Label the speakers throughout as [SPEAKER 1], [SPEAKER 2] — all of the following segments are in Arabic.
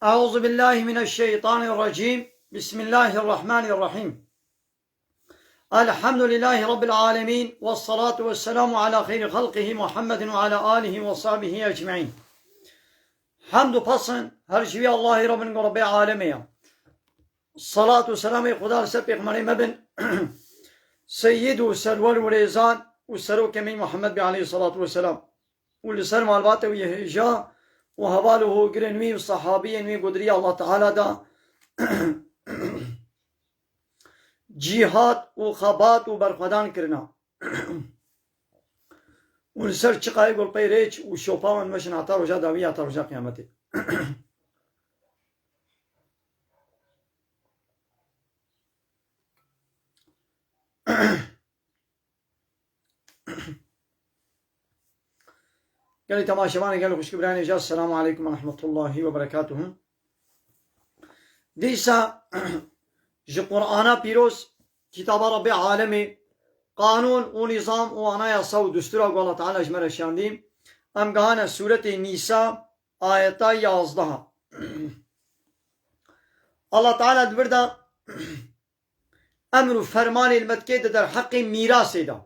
[SPEAKER 1] أعوذ بالله من الشيطان الرجيم. بسم الله الرحمن الرحيم. الحمد لله رب العالمين، والصلاة والسلام على خير خلقه محمد وعلى آله وصحبه أجمعين. حمد و پسند هر شوی الله رب العالمین. الصلاة والسلام خدا سر پیغمبر مبن سید و سرور و ریزان و سرو کمی محمد عليه الصلاة والسلام و لسر معلومات و یهجا و حواله گرنوی و صحابی نوی قدری الله تعالی دا جهاد و خبات و برخدان کرنا و لسر چقای گل پیریچ و شوپاون مشن عطا رجا داوی عطا رجا قیامتی. قال لي تماشاوان قال خوش كبراني جا السلام عليكم ورحمة الله وبركاته. ديسا جو قرآن بيروس كتاب رب العالمين قانون ونظام وعناية و دستور الله تعالى اجمل شانديم ام قانا سورة النساء آياتا 11. الله تعالى دبردا امر فرمان المتكي در حق ميراث دا،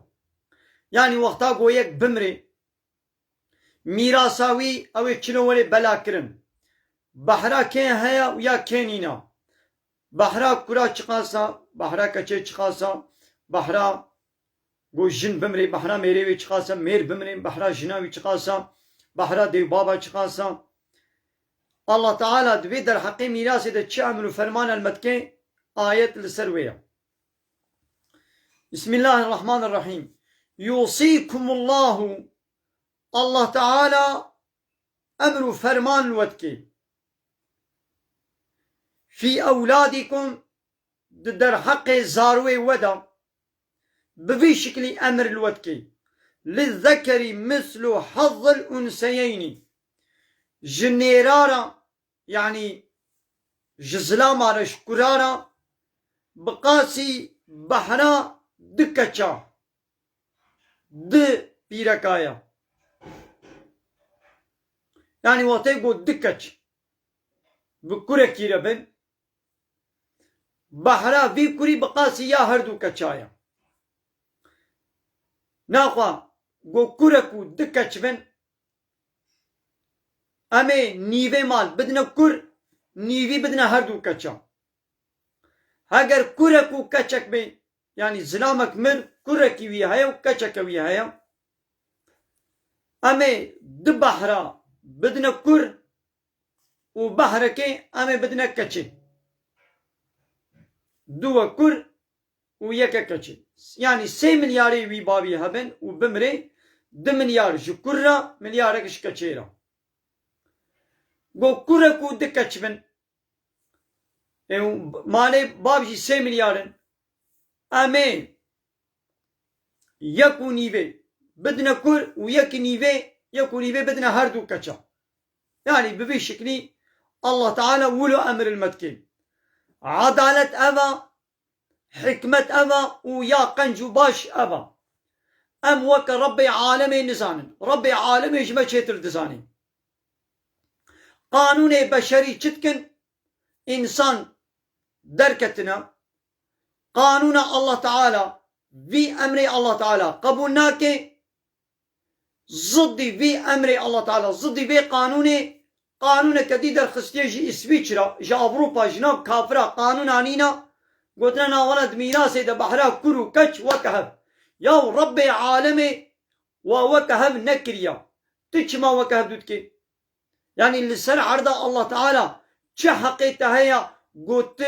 [SPEAKER 1] يعني وقتا قويك بمري میراساوی او چنوری بلا کرن بحرا کن هیا و یا کنینا بحرا کرا چقاسا بحرا کچه چقاسا بحرا گو جن بمری بحرا میروی چقاسا میر بمری بحرا جناوی چقاسا بحرا دیو بابا چقاسا. الله تعالى دوی در حق میراث ده چه امر فرمان المتکه آیت لسرویه. بسم الله الرحمن الرحیم. یوصیکم الله، الله تعالى أمر فرمان الوتكي في أولادكم در حق زاروي ودا بفي شكل أمر الوتكي للذكر مثل حظ الأنثيين جنيرارا يعني جزلامارا شكرارا بقاسي بحرا دكتشا د بيركايا، يعني وقتی گو دکچ بکره کی ربن بحرا وی کری بقاسی یا هر دو کچایا ناخوا گو کره کو دکچ بن امی نیوه مال بدنا کر نیوی بدنا هر دو کچا. اگر کره کو کچک بین يعني زلامك من كره کی وی هيا و کچک وی هيا امی د بحرا بدنا كر وبحركي أما بدنا كتشي دوا كر ويكا كتشي، يعني 3 مليار وي بابي هبن وبمري 2 مليار جو كرة مليار كش كتشيرا جو كرة كو دكتش بن مالي بابجي 3 مليار أما يكو نيفي بدنا كر ويك نيفي يكو نيفي بدنا هردو كتشا، يعني بفي شكلي الله تعالى ولو أمر المتكين عدالة أبا حكمة أبا ويا قنجو باش أبا أم وك ربي عالمي نزانن ربي عالمي جمع شيتر دزاني قانون بشري چتكن إنسان دركتنا قانون الله تعالى في أمر الله تعالى قبولناك ضدي في أمر الله تعالى ضدي في قانون كدي در خستيه جي إسويتشرا جي أوروبا جناب كافرا قانون عنينا قلتنا ولد ميراثي ده بحرا كرو كش وكهب يا رب عالمي ووكهب نكريا تش ما وكهب دوتكي، يعني اللي سر عرضه الله تعالى چه حقيقة هي قلت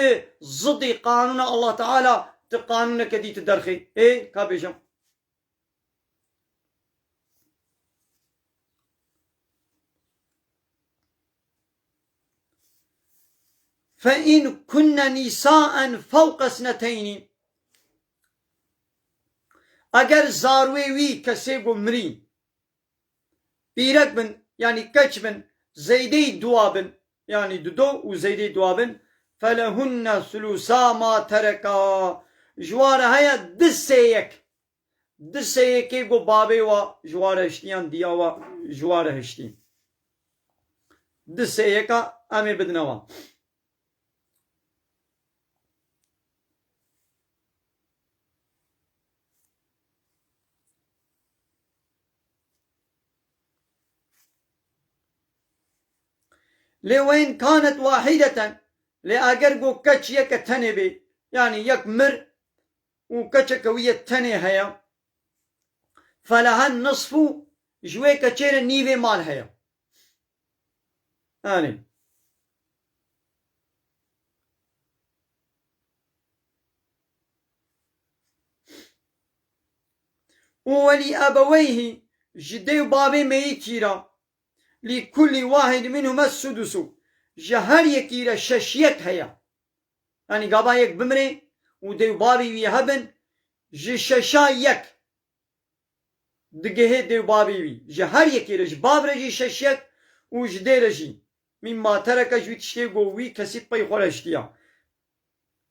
[SPEAKER 1] ضدي قانون الله تعالى تقانون كدي تدرخي ايه كابيجم. فإن كن نساء فوق 2 اگر زاروی وی کسی گو مری بیرک بن يعني کچ بن زیده دوابن يعني دو و زیده دوابن فلهن ثلثا ما تركا جوار هيا دسيك گو بابي و جوار هشتيان ديا و جوار هشتين دسيكا أمي بدنوا لوين كانت واحدة لأجرجو كتش يك تنبي يعني يك مر وكتشك ويا تني هيا فلها النصف جوي كتير نيفي مال هيا يعني ولي أبويه جدي بابي ميتيرا لكل واحد منهما السدس جهر يكيرا ششيك هيا يعني قابا يك بمري ودي بابي ويهبن جششا يك دقه دي بابي وي جهر يكيرا جباب رجي ششيك وجدي رجي مما ترك جوي تشتيقو وي كسيت بي خورشتيا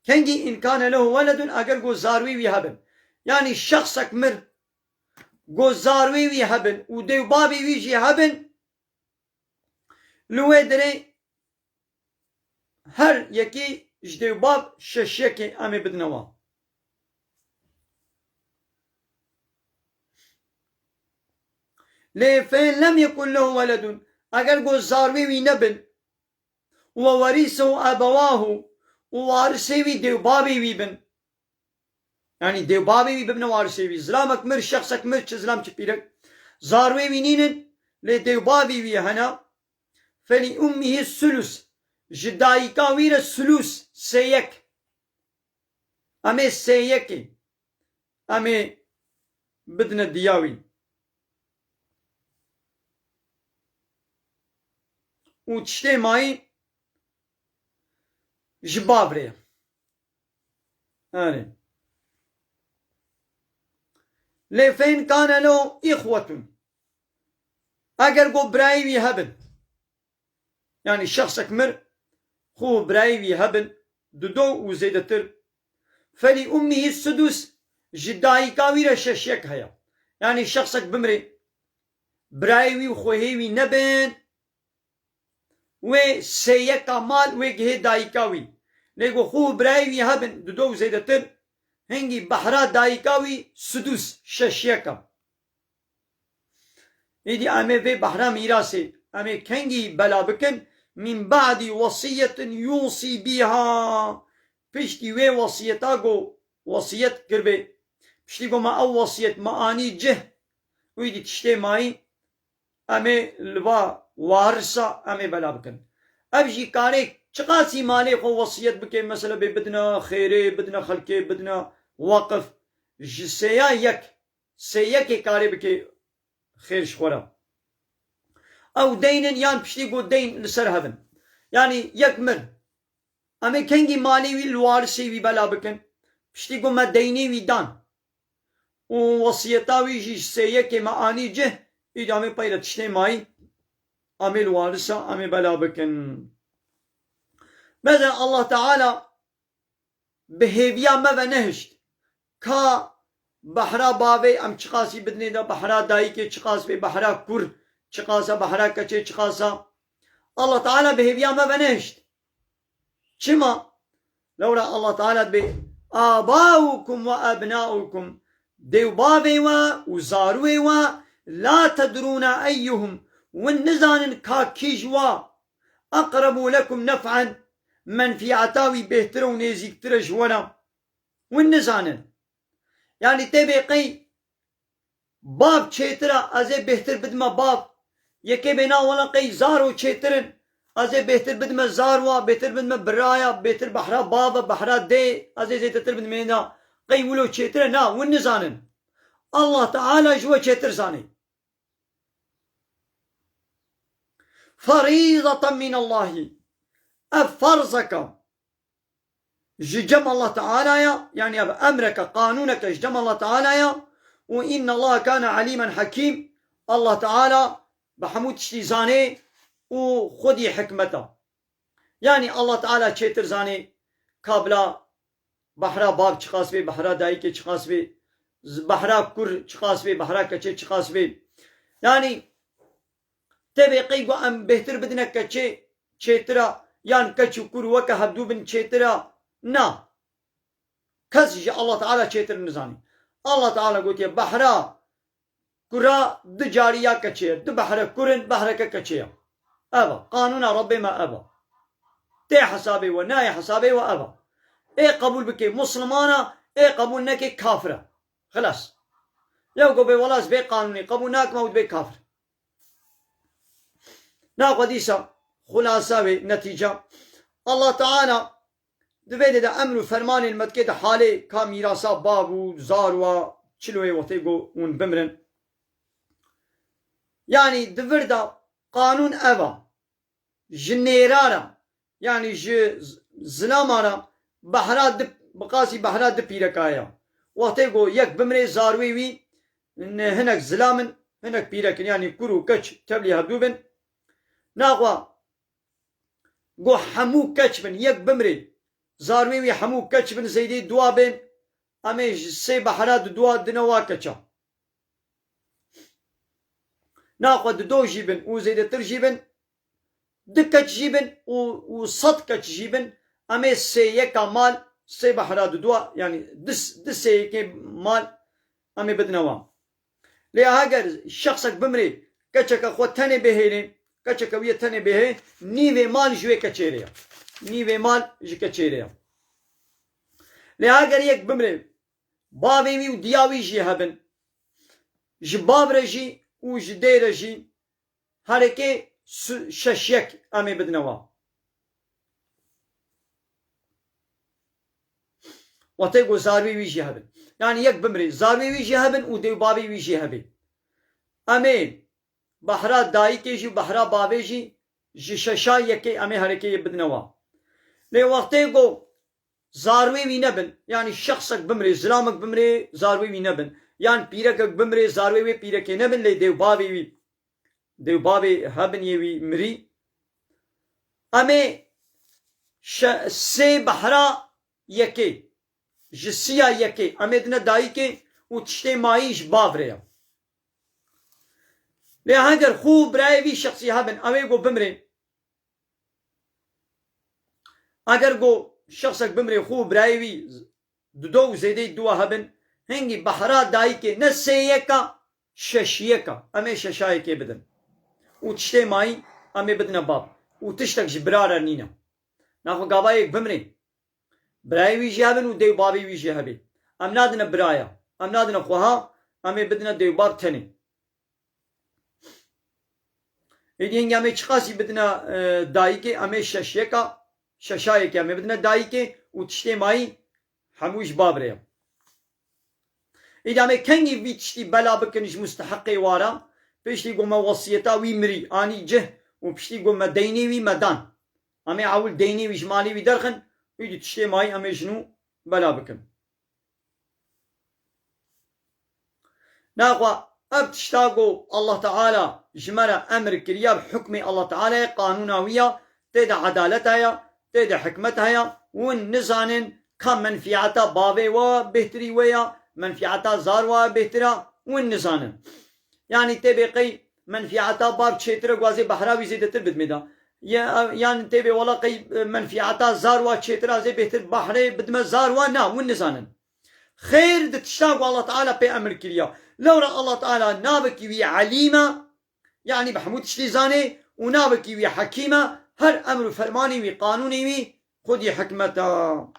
[SPEAKER 1] كنجي إن كان له ولد أقل قو زاروي ويهبن يعني شخصك مر قو زاروي ويهبن ودي بابي ويجي هبن لوی دره هر یکی جدی باب ششیکی امی بدنوا لفين لم يكن له ولد اگر گو زاروی وی نبن وورثه ابواه ووارثه وی دیو بابی وی بن يعني دیو بابی وی بن وارثه وی زلامك مر شخصك مر زلام چپیرک زاروی وی نینن لدیو بابی وی هنا فلأمه الثلث جدايكا وير الثلث سيك أمي سيك أمي بدنا دياوي وتشتي ماي جبابري يعني لفين كان له إخوة أجر قو براي ويهبن يعني شخصك مر خو براي ويهبن دودو وزيدتر فلأمه السدس جدايكا وير ششيك هيا يعني شخصك بمري برايوي وخوهيوي نبن وسيكا مال وجه دايكاوي ليقو خو برايوي هبن دودو زيدتر هنجي بحرا دايكاوي سدس ششيكا إيدي أمي في بحرا ميراسي أمي كنجي بلا بكن من بعد وصية يوصي بها بشتي وي وصيتاغو وصيت كربي بشتي ما أو وصيت ما آني جه ويدي تشتي ماي أمي لوا وارسا أمي بلا بكن أبجي كاري چقاسي مالي خو وصيت بكي مثلا بدنا خيري بدنا خلقي بدنا وقف جسيا يك سيكي كاري بكي خير شخورا أو دين يان بشتي قو دين لسر هبن يعني يكمل أمي كنجي مالي وي الوارسي وي بلا بكن بشتي قو ما ديني وي دان ووصيتا وي جي سيكي ما آني جه إيجا أمي بايرا تشتي ماي أمي الوارسة أمي بلا بكن مثلا الله تعالى بهيفيا ما بنهشت كا بحرا بابي أم چقاسي بدني دا بحرا دايكي چقاس بي بحرا كور چقاسا بحرا كچه چقاسا الله تعالى بهيفيا ما بنهشت چما لولا الله تعالى بي آباؤكم وأبناؤكم ديو بابي وزاروي لا تدرون أيهم والنزان كاكيجوا أقرب لكم نفعا من في عتاوي بهترون يزيكتر جوانا والنزان يعني تبي قي باب چيترا ازي بهتر بدما باب يكي بنا ولا قي زارو چيترن ازي بهتر بدما زاروا بهتر بدما برايا بهتر بحرا بابا بحرا دي ازي زي تتر بدما قي ولو چيترا نا والنزان الله تعالى جوا چيتر زاني فريضة من الله أفرزك جم الله تعالى يعني أمرك قانونك جم الله تعالى وإن الله كان عليما حكيم الله تعالى بحمود شتيزاني وخدي حكمته يعني الله تعالى چيتر زاني قابلا بحرا باب چخاس بي بحرا دايكي چخاس بي بحرا كر چخاس بي بحرا كچه چخاس بي يعني تبي قيقو أم بهتر بدنا كتشي تشيترا يان كتشو كور وكا هبدو بن تشيترا نا كزج الله تعالى تشيتر نزاني الله تعالى قلت يا بحرا كرا دجاريا كتشي دبحرا كورن بحرا كتشي أبا قانون ربي ما أبا تي حسابي وناي حسابي وأبا إيه قبول بك مسلمانا إيه قبول نكي كافرة خلاص يوقو بي ولاس بي قانوني قبولناك موت بي كافر ناقو ديسا خلاصة بي نتيجة الله تعالى دبيد دا أمر فرمان المدكي دا حالي كاميراسا بابو زاروا چلوه وطيقو ون بمرن يعني دفردا قانون أبا جنيرارا يعني زلامارا بحرات دب بقاسي بحرات دب بيركايا وطيقو يك بمري زاروي إن هناك زلامن هناك بيركن يعني كرو كتش تبلي هبدوبن ناقوا قو حمو كتشبن يك بمري زاروي حمو كتشبن زيدي دوابن أميج سي بحرات دوا دنوا كتشا ناقوا دو جيبن وزيدي ترجيبن دكت جيبن وصد كتش جيبن أمي سي يكا مال سي بحرات دوا يعني دس سي يكي مال أمي بدنوا لهاجر شخصك بمري كتشك خو تاني بهيني كتشك ويا تاني بهي نيفي مال جوي كتشيريا نيفي مال جي كتشيريا لهاجر يك بمري بابي مي ودياوي جي هبن جباب رجي وجدي رجي هاركي ششيك امي بدنوا وتيقو زاروي ويجي هبن يعني يك بمري زاروي ويجي هبن وديو بابي ويجي هبن امي بحرا دايكي جي بحرا بابي جي ششا يكي امي هاركي بدنوا لي وقتيقو زاروي وي نبن يعني شخصك بمري زلامك بمري زاروي وي نبن يعني بيركك بمري زاروي وي بيركي نبن لي ديو بابي وي ديو بابي هبن يوي مري امي سي بحرا يكي جسيا يكي امي دنا دايكي وتشتي مايش بافريا لهاجر خو برايوي شخصي هبن امي قو بمري اگر قو شخصك بمري خو برايوي دو زيدي دوا هبن هنگي بحرا دايكي نسيكا ششيكا امي ششايكي بدن وتشتي ماي امي بدنا باب وتشتك جبرارا نينا ناخو قابايك بمري براي ويجي هبن وديو بابي ويجي هبي ام نادنا برايا ام نادنا خوها امي بدنا ديو باب تاني ايدي هنگي امي چقاسي بدنا دايكي امي ششيكا ششايكي امي بدنا دايكي وتشتي ماي حموش باب ريا ايدي امي كنگي بيتشتي بلا بكنش مستحقي وارا بيشتي قوما وصيتا وي مري اني جه وبيشتي قوما ديني وي مدان امي عاول ديني وي جمالي وي درخن يجي تشتي ماي امي شنو بلا بكن ناقوا ابتشتاقو الله تعالى جمرة امر كريا بحكم الله تعالى قانوناوية تيدا عدالتها تيدا حكمتها والنزان كم منفعتا بابي وبهتري ويا منفعتا زاروا بهترا والنزان يعني تبقي منفعتا باب تشيتر غوازي بحراوي زيدتر بدمدا يعني تبي ولا قي منفعتا زاروا تشيتر زي بهتر بحري بدم زاروا نا والنزان خير تشتاق الله تعالى بأمر كليا لو رأى الله تعالى نابك وي عليمة يعني بحمود شليزاني ونابك وي حكيمة هر أمر فرماني وي قانوني وي خذي حكمتا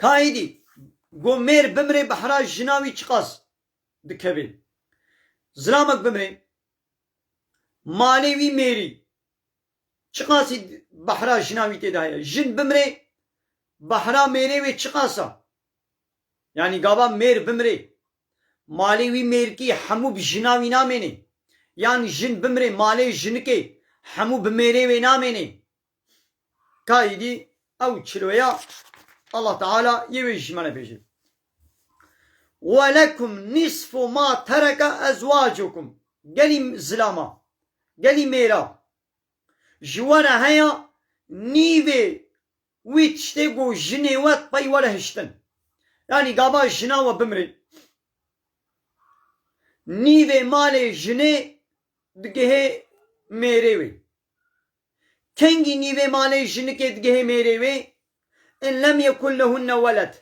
[SPEAKER 1] كايدي قومير بمري بحراج جناوي چقاس دكبي زلامك بمري ماليوي ميري چقاسي بحراج جناوي تدايا جن بمري بحرا ميري وي چقاسا يعني قابا مير بمري ماليوي مير كي حمو بجناوي ناميني يعني جن بمري مالي جنكي حمو بميري وي ناميني كايدي او چلويا الله تعالى يويش منا بيجي ولكم نصف ما ترك أزواجكم قالي زلاما قالي ميرا جوانا هيا نيفي وی تشتی گو جنه وات پای وره هشتن یعنی گابا جنا و بمری نیوه مال جنه دگه میره وی کنگی نیوه مال جنه که دگه میره وی ان لم یکن لهن ولد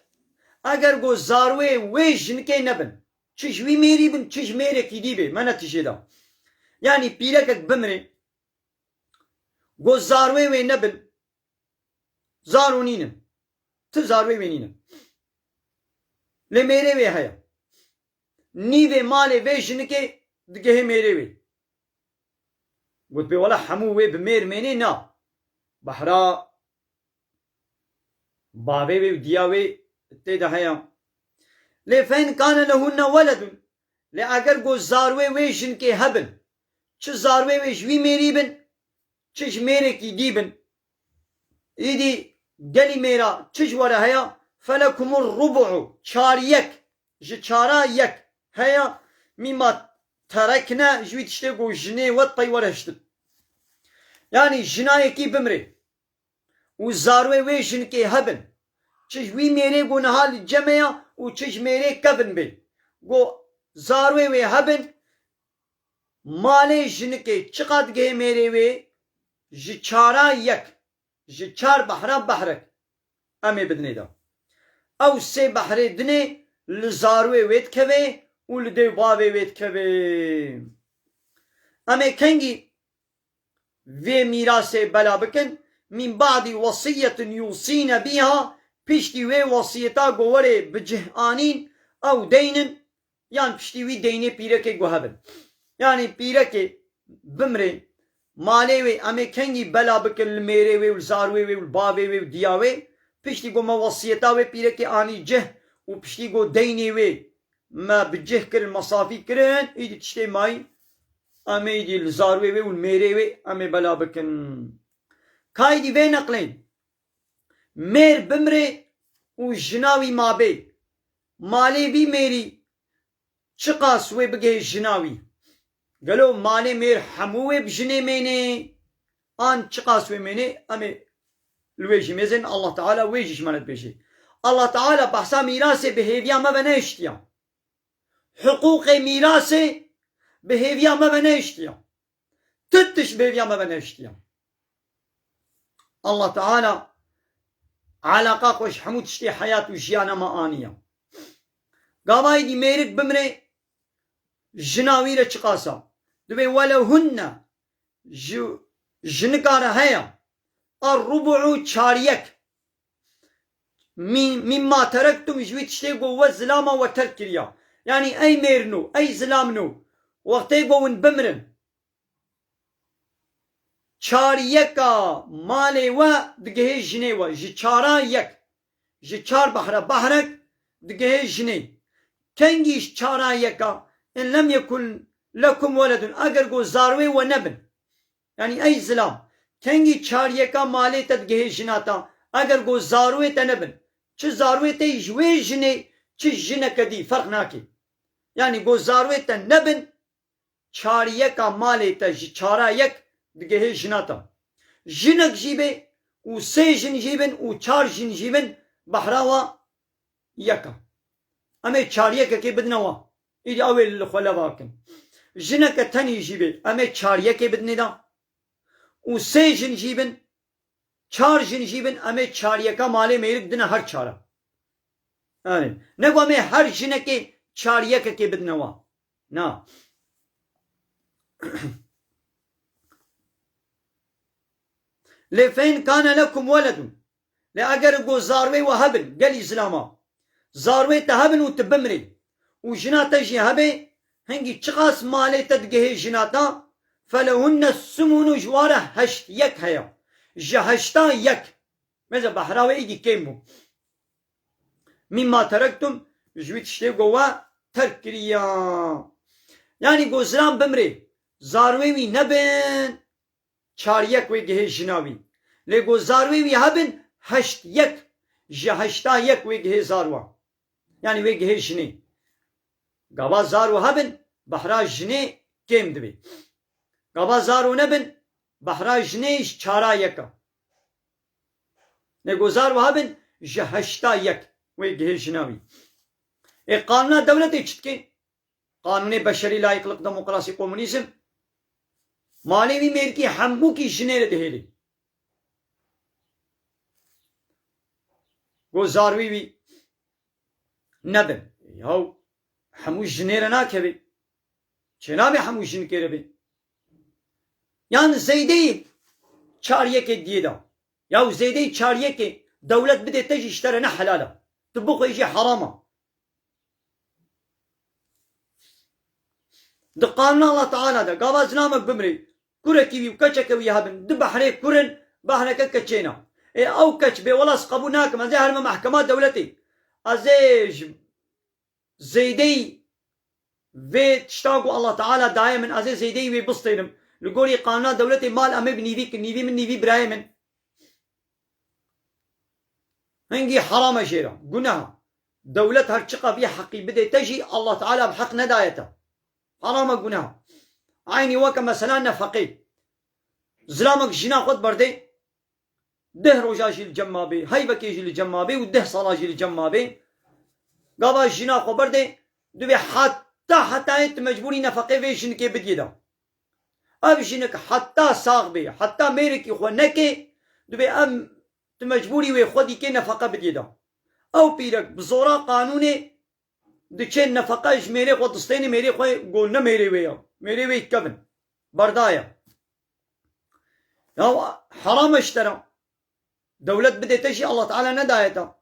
[SPEAKER 1] اگر گو زاروه وی جنه که نبن چش وی میری بن چش میره کی دی بی من نتیجه دا yani پیرکک بمری گو زاروه وی نبن زارو نینم تو زاروه وی نینم لی میره وی هیا نیوه مال وی جنه که دگه میره وی گوت بی والا همو وی بمیر مینی نا بحرا باوی وی دیاوی تیدا هیا لی فین کان لهن ولد لی اگر گو زاروه وی جن که هبن چه زاروه وی جوی میری بن چش میره کی دی بن ایدی گلی میرا چش وره هیا فلکم الربع چار یک جه چارا یک هیا میما ترکنا جوی تشتی گو جنه وط پای ورهشتن yani jinayı ki bimri و زاروه وی جن که هبن چش وی میره گو نهال جمعه و چش میره کبن بی گو زاروه وی هبن ماله جن که چقدر گه میره وی جی چارا یک جی چار بحرا بحرک امی بدنی دا او سه بحره دنه لزاروه وید کوه و لده باوه وید کوه امی کنگی وی میراث بلا بکن من بعد وصیت یوصین بیها پشتی وی وصیتا گوره بجهانین او دینن yani pişti vi deyne pireke gohabın yani pireke bimre malevi ame kengi bela bikil merevi zarvi ve bavi ve diyavi pişti go ma vasiyeta ve pireke ani ceh u pişti go deyne ve ma biceh kir masafi kirin idi işte may ame idi zarvi ve merevi ame bela bikin kaydi ve naklein mer bimre u jinavi mabe malevi meri چقاس وی بگه جناوی گلو مالی میر حموی بجنه مینه آن چقاس وی مینه امی الویجی میزن الله تعالی ویجیش منت بشه الله تعالی بحثا میراث بهیویا ما بنشتیا حقوق میراث بهیویا ما بنشتیا تتش بهیویا ما بنشتیا الله تعالی علاقه خوش حمود شتی حیات و جیانا ما آنیا قامای دی میرک بمره جناویره چقاسا دوی ولو هن جنکاره هیا الربع چاریک مما ترکتم جویت شتی گو و زلاما و ترک کریا yani ey mernu ey zlamnu وقتی گوون بمرن چاریکا مالی و دگه جنی و جی چارا یک جی چار بحره بحرک دگه جنی کنگیش چارا یکا ان لم يكن لكم ولد اگر گو زاروی و نبن yani ey زلام کنگی چار یکا مالی تدگه جناتا اگر گو زاروی تا نبن چه زاروی تا جوی جنی چه جنه کدی فرق ناکی yani گو زاروی تا نبن چار یکا مالی تا چارا یک دگه جناتا جنک جیبه و سه جن جیبن و چار جن جیبن بحراوا یکا اما چاریه که بدنوا ایدی اول خلا واکن جنه که تنی جیبه اما چاریه که بدنی دا و سه جن جیبن چار جن جیبن اما چاریه که مالی میرک دنه هر چارا yani نگو اما هر جنه که چاریه که بدنوا نا لفين كان لكم ولد لأجر جو زاروي وهبن قال إسلاما زاروي تهبن وتبمري وجناتا جي هبي هنجي تشخاص مالي تدقه جناتا فلهن السمون جواره هشت يك هيا جهشتا يك ماذا بحراوي ايدي كيمو مما تركتم جويت شتي قوا تركريا يعني جو زلام بمري زاروي وي نبن چار یک وی گه جناوی لگو زاروی وی هبن هشت یک جهشتا یک وی گه زاروا yani وی گه جنی گابا زارو هبن بحرا جنی کم دوی گابا زارو نبن بحرا جنیش چارا یکا نگوزار وهابن جهشتا يك ويجهشناوي قانون دولتي چتكي قانون بشري لا يقلق ديمقراطي كومونيزم مالي ميركي حمو کی جنير دهيلي گوزاروي وي نبن ياو حمو جنير ناكبي چنابي حمو جن كربي يعني زيدي چاريك ديدا ياو زيدي چاريك دولت بدي تجي اشترنا حلاله تبقى يجي حرامه دقاننا الله تعالى ده قابز نامك بمري كوركي وكاتشك ويهابن دبحري كورن بحرك كاتشينا او كاتش بي ولا سقبوناك ما زي هرم محكمات دولتي ازيج زيدي في تشتاقوا الله تعالى دائما ازي زيدي وي بسطينم لقولي قانون دولتي مال امي بنيفيك نيفي من نيفي برايمن هنجي حرام شيرا قناها دولت هرشقة في حقي بدي تجي الله تعالى بحق ندايته حرام قناها عيني وكا مثلا نفقي زلامك جنا خد بردي ده رجاجي الجمابي هيبك يجي الجمابي وده صلاجي الجمابي قابا جنا خد بردي دوبي حتى انت مجبوري نفقي في جنكي بديدا اب جنك حتى صاغ بي حتى ميركي خو نكي دوبي ام تمجبوري وي خودي كي نفقه بديدا او بيرك بزورا قانوني دچن نفقه جميري خو دستيني ميري خو قولنا ميري ويا ميري وي كبن بردايا يا حرام اشترى دولت بدي تجي الله تعالى ندايتا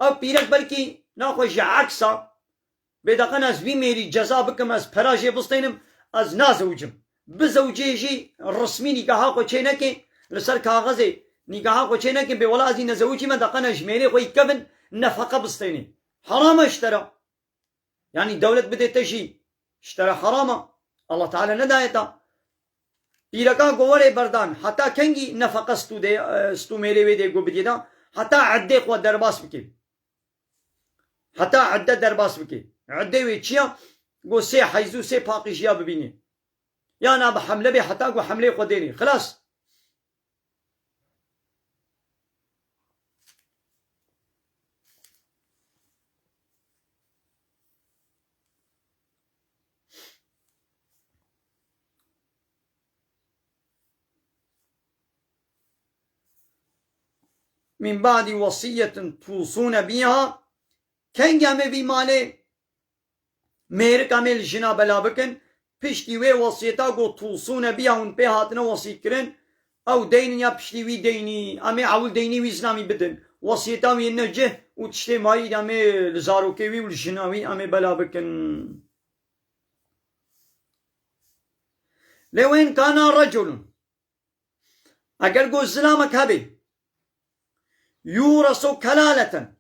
[SPEAKER 1] او بيرك بلكي ناخذ عكسا بدقنا از بي ميري جزا بكم از فراجي بستينم از نازوجم بزوجيجي الرسمي نكاحا خو چينكي لسر كاغزي نكاحا خو چينكي بولا ازي نزوجي ما دقنا جميري خو كبن نفقه بستيني حرام اشترى يعني دولت بدي تجي اشترى حرامه الله تعالى ندايتا بيركا قواري بردان حتى كنجي نفقه ستو ميري ويدي قو بديدا حتى عدي خو درباس بكي حتى عدى درباس بكي عدي ويتشيا قو سي حيزو سي باقي جيا ببيني يا انا بحمله بي حتى قو حمله خو ديني خلاص من بعد وصية توصون بها كن جامي في مالي مير كامل جنا بلا بكن پشتی وی وصیتا گو توصون بیا اون پی هاتنا وصیت کرن او دین یا پشتی وی دینی امی اول دینی وی زنامی بدن وصیتا وی نجه و تشتی مایی امی لزاروکی وی و لجناوی امی بلا بکن لوين كان رجل اگر گو زلامك هبي يورث كلالة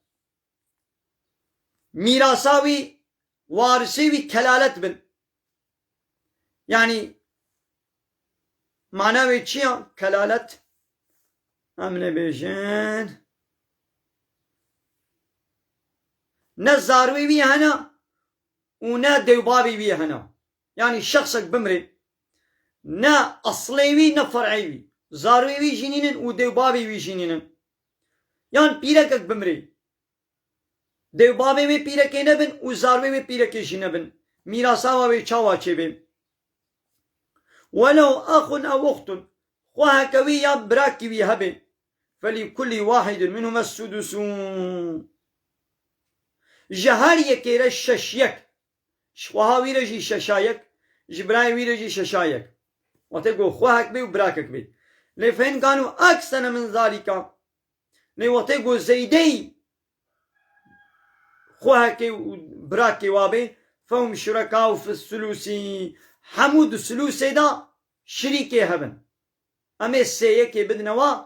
[SPEAKER 1] ميراثاوي وارثي كلالة بن يعني معناوي چيا كلالة امن بيجن نزاروي بي هنا ونا دوبابي بي هنا يعني شخصك بمري نا اصليوي نا فرعيوي زاروي جنينن ودوبابي جنينن يعني بيركك بمري دوبابي بيركي نبن وزاروي بيركي جنبن ميراثاوي چاوا چبن ولو أخ أو أخت وهكوية براكي هبه فلكل واحد منهما السدس جهارية كيرا ششيك شوها ويرجي ششايك جبراي ويرجي ششايك وتقول خوهك بي وبراكك بي لفين كانوا أكثر من ذلك وتقول زيدي خوهك وبراكي وابي فهم شركاء في الثلث حمود الثلث دا شريكي هبن أمي السيكي بدنوا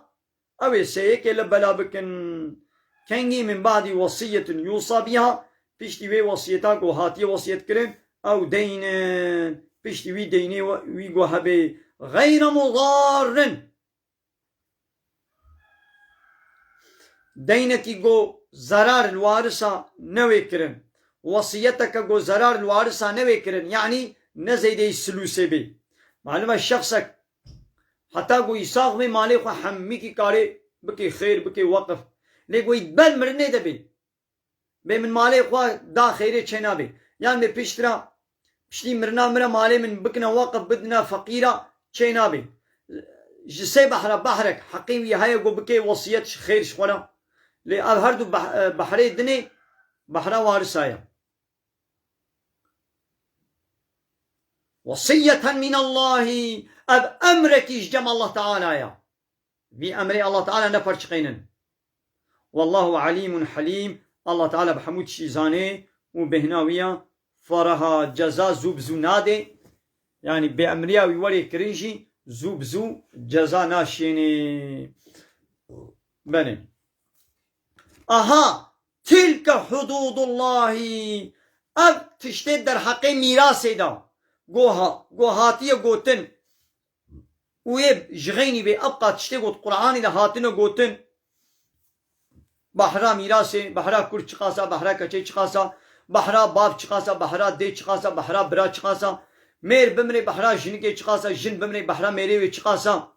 [SPEAKER 1] أو السيكي لبلا بكن كنجي من بعد وصية يوصى بها بيشتي وي وصيتاك وهاتي وصيت كرن أو دين بيشتي وي ديني ويقو هبي غير مضار دينك يقو زرار الوارثة نوي كرن وصيتك يقو زرار الوارثة نوي كرن يعني نزيدي السلوسي بي معلومة شخصك حتى قو يساق بي مالي خو حمي كي كاري بكي خير بكي وقف ليقوي بل مرنه دبي بي من مالي خوا دا خيري چنا بي يعني بيشترا بشتي مرنا مالي من بكنا وقف بدنا فقيرة چنا بي جسي بحرك حقيوي هاي قو بكي وصيت خير شخونا لي هردو بحري دني بحرا وارسايا وصية من الله اب امرك جمع الله تعالى يا بأمر الله تعالى نفرشقين والله عليم حليم الله تعالى بحمود شيزاني وبهناوية فرها جزا زوبزو نادي يعني بأمريا ويولي كريجي زوبزو جزا ناشيني بني اها تلك حدود الله اب تشتد در حق ميراثي دا گوهاتیه گوتن ويب جغيني بي ابقى تشتي قوت قرآني دا هاتنه گوتن بحرا ميراثي بحرا كور چقاسا بحرا كچه چقاسا بحرا باب چقاسا بحرا دي چقاسا بحرا برا چقاسا مير بمري بحرا جنكي چقاسا جن بمري بحرا ميري چقاسا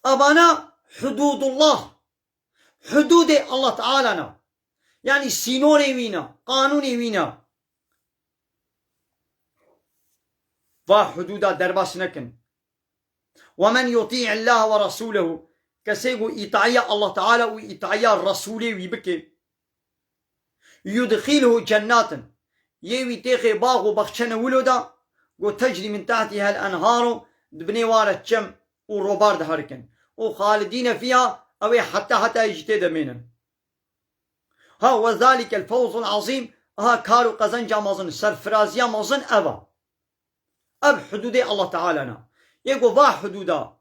[SPEAKER 1] ابانا حدود الله حدود الله تعالى نا يعني سينوري وينا قانوني وينا وحدودا درباس نكن ومن يطيع الله ورسوله كسيغو إطاعية الله تعالى وإطاعية رسوله ويبكي يدخله جنات يوي تيخي باغو بخشن ولودا و تجري من تحتها الأنهار دبني وارة جم وروبارد هاركن وخالدين فيها أو حتى يجتد منهم ها وذلك الفوز العظيم ها كارو قزنجا مازن سرفرازيا مازن أبا اب حدود الله تعالى نا يقول ضع حدودا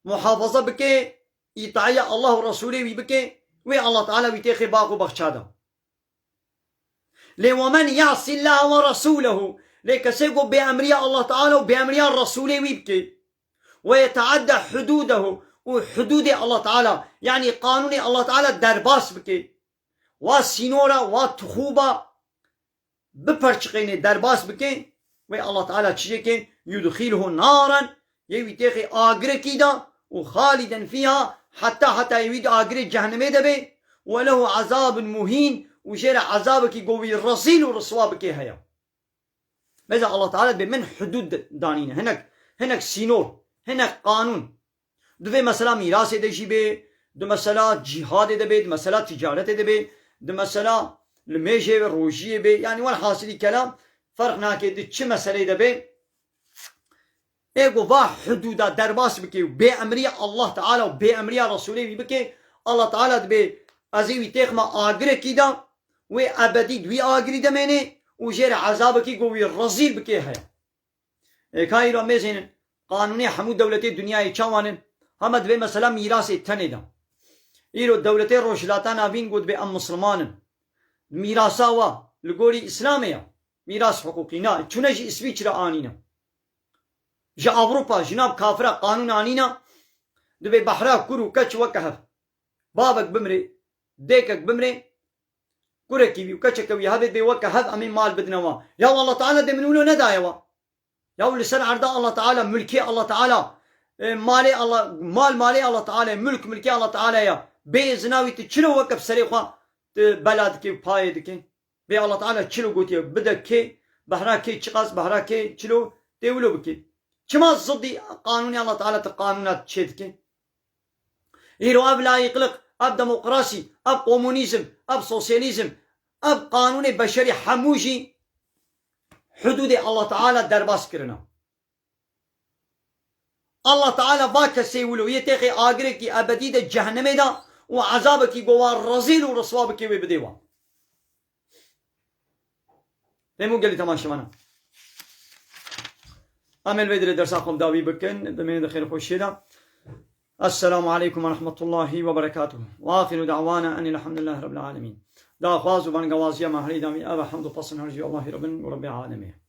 [SPEAKER 1] محافظة بكي يطاعية الله ورسوله بكي وي الله تعالى ويتيخي باقو بخشادا لي ومن يعصي الله ورسوله ليك سيقو بأمرية الله تعالى وبأمرية الرسول ويبكي ويتعدى حدوده وحدود الله تعالى يعني قانون الله تعالى درباس بكي وسينورا وتخوبا بپرچقين درباس بكي وي الله تعالى تشيكين يدخله نارا يوي تيخي آقر كيدا وخالدا فيها حتى يويد آقر جهنم دبي وله عذاب مهين وشير عذابك قوي الرصيل ورسوابك هيا ماذا الله تعالى بمن حدود دانينا هناك سينور هناك قانون دوی مثلا میراث دشی به دو مثلا جهاد دبی دو مثلا تجارت دبی دو مثلا لمیجه و روجیه به يعني والحاصل كلام فرق ناكد چه مسئله دبی ايگو با حدودا درباس بكي بأمرية الله تعالى وبأمرية رسوله بكي الله تعالى دبي ازيوي تيخما آگره كيدا و ابدي دوي آگري دميني وجير عذابكي قوي الرزيل بكي هيا كاي رو ميزين قانوني حمود دولتي دنياي چوانن هم دوی مثلا میراث تنه دا ایرو دولت روشلاتان آبین گود به ام مسلمانن میراثا و لگوری اسلامیا میراث حقوقی نه چونه جی اسویچ را آنینا جا اوروپا جناب کافرا قانون آنینا دوی بحرا کرو کچ و کهف بابک بمری دیکک بمری کرکی بی و کچکوی هبت بی و کهف امین مال بدنوا یا الله تعالی ده منولو ندایوا یا لسان عرضا الله تعالی ملکی الله تعالی مالي الله مالي الله تعالى ملك ملكي الله تعالى يا بيزناوي تشلو وقف سريقا بلادك بايدك بي الله تعالى تشلو قوتي بدك بحراكي تشقاس بحراكي تشلو تولو بكي كما صدي قانوني الله تعالى تقانونات تشيدك يرو اب لا يقلق اب ديمقراطي اب كومونيزم اب سوسياليزم اب قانون بشري حموجي حدود الله تعالى درباس كرنا الله تعالى باك سيولو يتخي آگرك أبدي ده جهنم ده وعذابك قوار رزيل ورسوابك وبديوا تيمو قال لي تمام شمانا أمل بدر درساكم داوي بكن دمين دخيل خوشيدا السلام عليكم ورحمة الله وبركاته وآخر دعوانا أن الحمد لله رب العالمين دا خوازو بان قوازيا مهري دامي أبا حمد وفصل هرجي الله رب العالمين